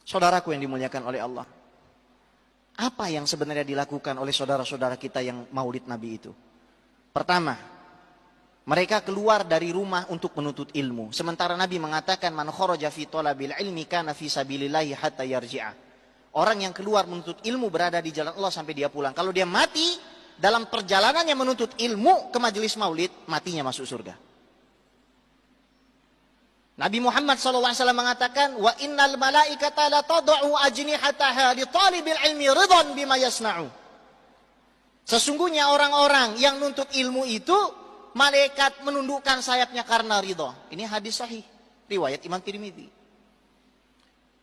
Saudaraku yang dimuliakan oleh Allah, apa yang sebenarnya dilakukan oleh saudara-saudara kita yang maulid Nabi itu? Pertama, mereka keluar dari rumah untuk menuntut ilmu. Sementara Nabi mengatakan, man kharaja fi talabil ilmi kana fi sabilillahi hatta yarji'a. Orang yang keluar menuntut ilmu berada di jalan Allah sampai dia pulang. Kalau dia mati dalam perjalanannya menuntut ilmu ke majelis maulid, matinya masuk surga. Nabi Muhammad SAW mengatakan, wa innal malaikata la tad'u ajnihataha li talibil ilmi ridhan bima yasna'u. Sesungguhnya orang-orang yang nuntut ilmu itu, malaikat menundukkan sayapnya karena ridha. Ini hadis sahih, riwayat Imam Tirmidzi.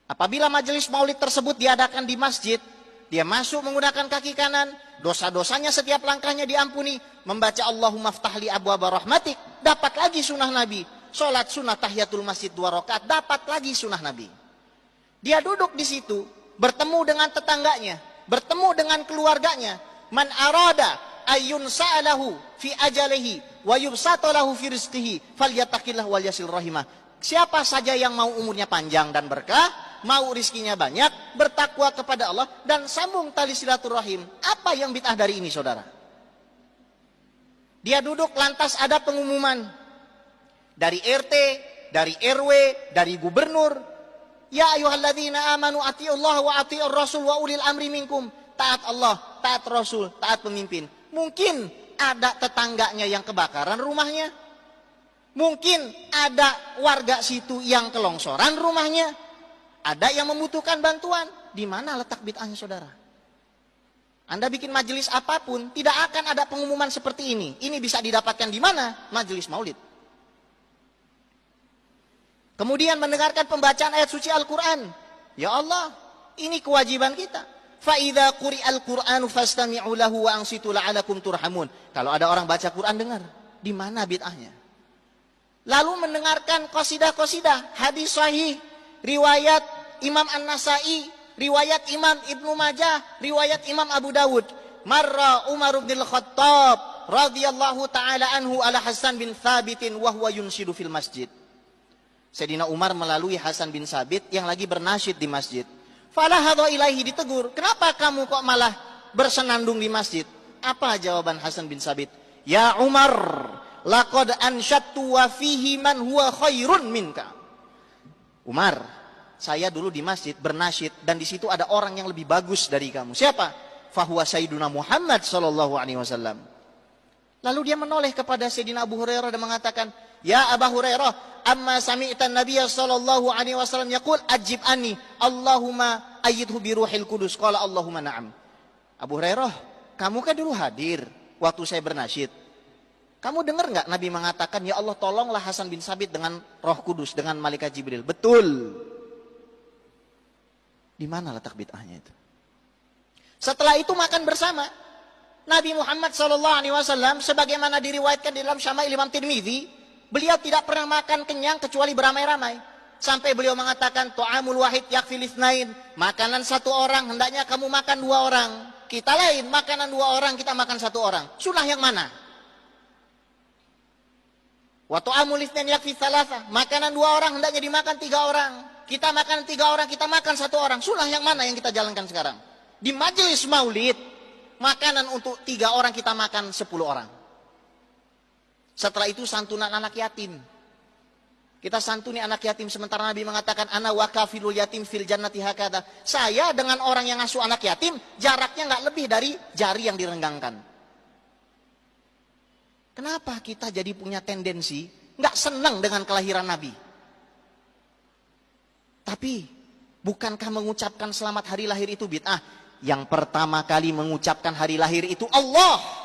Apabila majelis maulid tersebut diadakan di masjid, dia masuk menggunakan kaki kanan, dosa-dosanya setiap langkahnya diampuni, membaca Allahumma ftahli abwaaba rahmatik, dapat lagi sunnah Nabi. Sholat sunnah tahiyatul masjid 2 rakaat, dapat lagi sunnah Nabi. Dia duduk di situ, bertemu dengan tetangganya, bertemu dengan keluarganya. Man arada ayyun sa'alahu fi ajalihi wa yubsatalahu fi rizqihi falyattaqillah wal yasil rahimah. Siapa saja yang mau umurnya panjang dan berkah, mau rizkinya banyak, bertakwa kepada Allah dan sambung tali silaturahim. Apa yang bid'ah dari ini, saudara? Dia duduk lantas ada pengumuman dari RT, dari RW, dari gubernur. Ya ayyuhalladzina amanu atiullaha wa atiur rasul wa ulil amri minkum. Taat Allah, taat Rasul, taat pemimpin. Mungkin ada tetangganya yang kebakaran rumahnya. Mungkin ada warga situ yang kelongsoran rumahnya. Ada yang membutuhkan bantuan. Di mana letak bid'ahnya, saudara? Anda bikin majelis apapun, tidak akan ada pengumuman seperti ini. Ini bisa didapatkan di mana? Majelis maulid. Kemudian mendengarkan pembacaan ayat suci Al-Quran. Ya Allah, ini kewajiban kita. فَإِذَا قُرِئَ الْقُرْآنُ فَاسْتَمِعُوا لَهُ وَأَنْصِتُوا لَعَلَكُمْ تُرْحَمُونَ. Kalau ada orang baca Quran, dengar. Di mana bid'ahnya? Lalu mendengarkan qasidah-qasidah, hadis sahih, riwayat Imam An-Nasai, riwayat Imam Ibnu Majah, riwayat Imam Abu Dawud. Marra Umar bin Khattab radhiyallahu ta'ala anhu ala Hasan bin Thabitin wa huwa yunsidu fil masjid. Sayyidina Umar melalui Hasan bin Sabit yang lagi bernasyid di masjid. Falahadha ilaihi, ditegur. Kenapa kamu kok malah bersenandung di masjid? Apa jawaban Hasan bin Sabit? Ya Umar, laqad ansyattu wa fihi man huwa khairun minka. Umar, saya dulu di masjid bernasyid dan di situ ada orang yang lebih bagus dari kamu. Siapa? Fahuwa Sayyiduna Muhammad sallallahu alaihi wasallam. Lalu dia menoleh kepada Sayyidina Abu Hurairah dan mengatakan, Ya Abu Hurairah, amma sami'tan Nabiya sallallahu alaihi wasallam yaqul ajib anni Allahumma ayyidhu bi ruhil kudus. Qala Allahumma na'am. Abu Hurairah, kamu kan dulu hadir waktu saya bernasyid. Kamu dengar enggak Nabi mengatakan, ya Allah tolonglah Hasan bin Sabit dengan Roh Kudus, dengan malaikat Jibril? Betul. Di mana letak bid'ahnya itu? Setelah itu makan bersama. Nabi Muhammad SAW sebagaimana diriwayatkan di dalam Syama'il Imam Tirmidzi, beliau tidak pernah makan kenyang kecuali beramai-ramai. Sampai beliau mengatakan, Tu'amul wahid yakfil itsnain. Makanan satu orang, hendaknya kamu makan 2 orang. Kita lain, makanan 2 orang, kita makan 1 orang. Sunnah yang mana? Wa tu'amul itsnain yakfil tsalatsa. Makanan 2 orang, hendaknya dimakan 3 orang. Kita makan 3 orang, kita makan 1 orang. Sunnah yang mana yang kita jalankan sekarang? Di majelis maulid, makanan untuk 3 orang, kita makan 10 orang. Setelah itu santunan anak yatim. Kita santuni anak yatim, sementara Nabi mengatakan, ana wa kafilul yatim fil jannati hakada. Saya dengan orang yang ngasuh anak yatim, jaraknya nggak lebih dari jari yang direnggangkan. Kenapa kita jadi punya tendensi nggak senang dengan kelahiran Nabi? Tapi bukankah mengucapkan selamat hari lahir itu bid'ah? Yang pertama kali mengucapkan hari lahir itu Allah.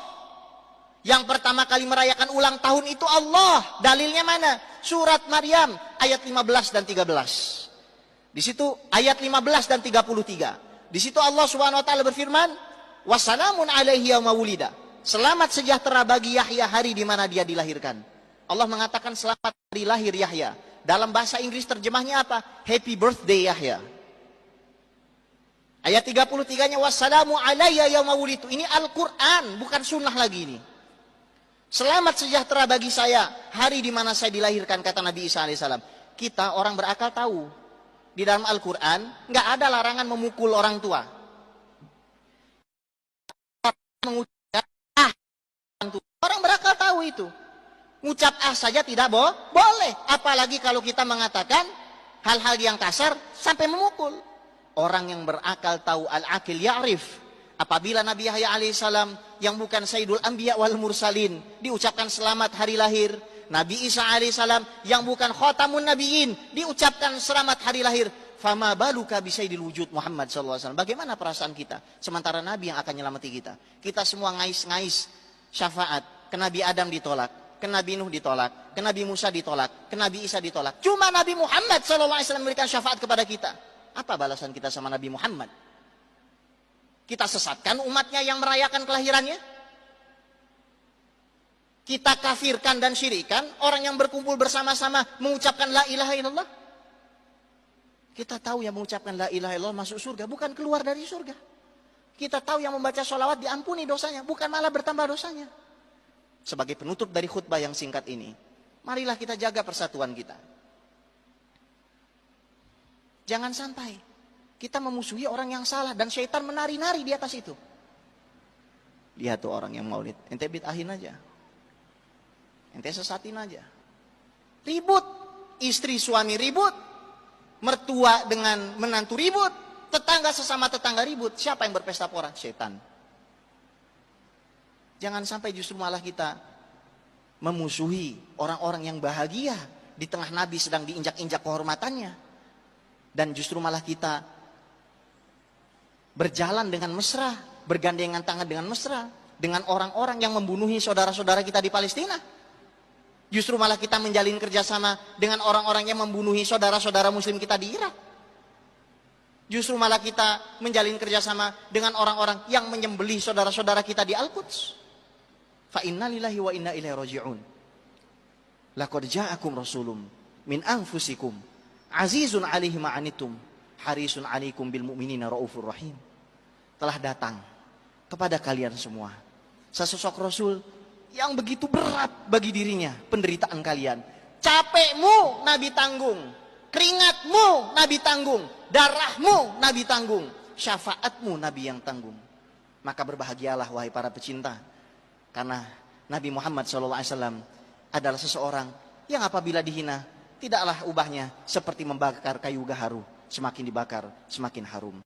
Yang pertama kali merayakan ulang tahun itu Allah. Dalilnya mana? Surat Maryam ayat 15 dan 13. Di situ ayat 15 dan 33. Di situ Allah Subhanahu wa taala berfirman, "Wassalamun alaihi yauma wulida." Selamat sejahtera bagi Yahya hari di mana dia dilahirkan. Allah mengatakan selamat hari lahir Yahya. Dalam bahasa Inggris terjemahnya apa? Happy birthday Yahya. Ayat 33-nya wassalamu alayya yauma wulitu. Ini Al-Qur'an, bukan sunnah lagi ini. Selamat sejahtera bagi saya hari di mana saya dilahirkan, kata Nabi Isa alaihissalam. Kita orang berakal tahu di dalam Al-Quran nggak ada larangan memukul orang tua. Mengucap orang berakal tahu itu. Ngucap saja tidak boleh. Apalagi kalau kita mengatakan hal-hal yang kasar sampai memukul. Orang yang berakal tahu, al-akil ya'rif. Apabila Nabi Yahya alaihissalam yang bukan Sayyidul Anbiya wal Mursalin diucapkan selamat hari lahir, Nabi Isa alaihissalam yang bukan Khatamun Nabiyyin diucapkan selamat hari lahir, fama baluka bisaidil wujud Muhammad sallallahu alaihi wasallam. Bagaimana perasaan kita sementara Nabi yang akan nyelamati kita? Kita semua ngais-ngais syafaat, ke Nabi Adam ditolak, ke Nabi Nuh ditolak, ke Nabi Musa ditolak, ke Nabi Isa ditolak. Cuma Nabi Muhammad sallallahu alaihi wasallam memberikan syafaat kepada kita. Apa balasan kita sama Nabi Muhammad? Kita sesatkan umatnya yang merayakan kelahirannya? Kita kafirkan dan syirikan orang yang berkumpul bersama-sama mengucapkan la ilaha illallah? Kita tahu yang mengucapkan la ilaha illallah masuk surga, bukan keluar dari surga. Kita tahu yang membaca sholawat diampuni dosanya, bukan malah bertambah dosanya. Sebagai penutup dari khutbah yang singkat ini, marilah kita jaga persatuan kita. Jangan sampai kita memusuhi orang yang salah dan syaitan menari-nari di atas itu. Lihat tuh orang yang maulid, ente bid'ahin aja. Ente sesatin aja. Ribut, istri suami ribut, mertua dengan menantu ribut, tetangga sesama tetangga ribut. Siapa yang berpesta pora? Setan. Jangan sampai justru malah kita memusuhi orang-orang yang bahagia di tengah Nabi sedang diinjak-injak kehormatannya. Dan justru malah kita berjalan dengan mesra, bergandengan tangan dengan mesra dengan orang-orang yang membunuhi saudara-saudara kita di Palestina. Justru malah kita menjalin kerjasama dengan orang-orang yang membunuhi saudara-saudara muslim kita di Irak. Justru malah kita menjalin kerjasama dengan orang-orang yang menyembelih saudara-saudara kita di Al-Quds. Fa inna lillahi wa inna ilaihi raji'un. Laqad ja'akum rasulun min anfusikum azizun 'alaihi ma 'anittum harisun 'alaikum bil mu'minina raufur rahim. Telah datang kepada kalian semua sesosok rasul yang begitu berat bagi dirinya penderitaan kalian. Capekmu Nabi tanggung, keringatmu Nabi tanggung, darahmu Nabi tanggung, syafaatmu Nabi yang tanggung. Maka berbahagialah wahai para pecinta, karena Nabi Muhammad SAW adalah seseorang yang apabila dihina tidaklah ubahnya seperti membakar kayu gaharu, semakin dibakar semakin harum.